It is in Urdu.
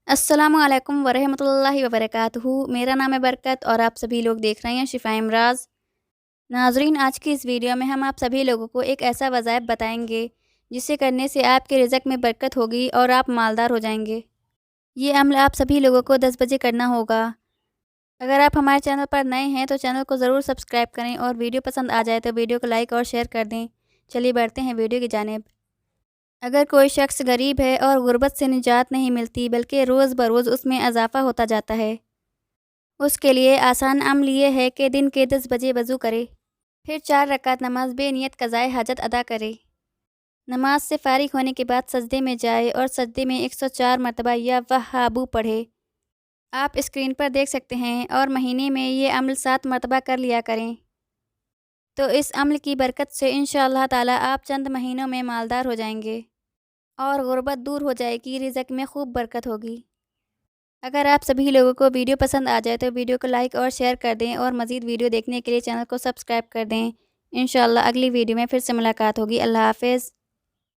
السلام علیکم ورحمۃ اللہ وبرکاتہ۔ میرا نام ہے برکت اور آپ سبھی لوگ دیکھ رہے ہیں شفا امراض۔ ناظرین، آج کی اس ویڈیو میں ہم آپ سبھی لوگوں کو ایک ایسا وظائف بتائیں گے جسے کرنے سے آپ کے رزق میں برکت ہوگی اور آپ مالدار ہو جائیں گے۔ یہ عمل آپ سبھی لوگوں کو 10 بجے کرنا ہوگا۔ اگر آپ ہمارے چینل پر نئے ہیں تو چینل کو ضرور سبسکرائب کریں اور ویڈیو پسند آ جائے تو ویڈیو کو لائک اور شیئر کر دیں۔ چلیے بڑھتے ہیں ویڈیو کی جانب۔ اگر کوئی شخص غریب ہے اور غربت سے نجات نہیں ملتی بلکہ روز بروز اس میں اضافہ ہوتا جاتا ہے، اس کے لیے آسان عمل یہ ہے کہ دن کے 10 بجے وضو کرے، پھر 4 رکعت نماز بے نیت قضائے حاجت ادا کرے۔ نماز سے فارغ ہونے کے بعد سجدے میں جائے اور سجدے میں 104 مرتبہ یا وہابو پڑھے۔ آپ اسکرین پر دیکھ سکتے ہیں، اور مہینے میں یہ عمل 7 مرتبہ کر لیا کریں تو اس عمل کی برکت سے انشاءاللہ تعالی آپ چند مہینوں میں مالدار ہو جائیں گے اور غربت دور ہو جائے گی، رزق میں خوب برکت ہوگی۔ اگر آپ سبھی لوگوں کو ویڈیو پسند آ جائے تو ویڈیو کو لائک اور شیئر کر دیں اور مزید ویڈیو دیکھنے کے لیے چینل کو سبسکرائب کر دیں۔ انشاءاللہ اگلی ویڈیو میں پھر سے ملاقات ہوگی۔ اللہ حافظ۔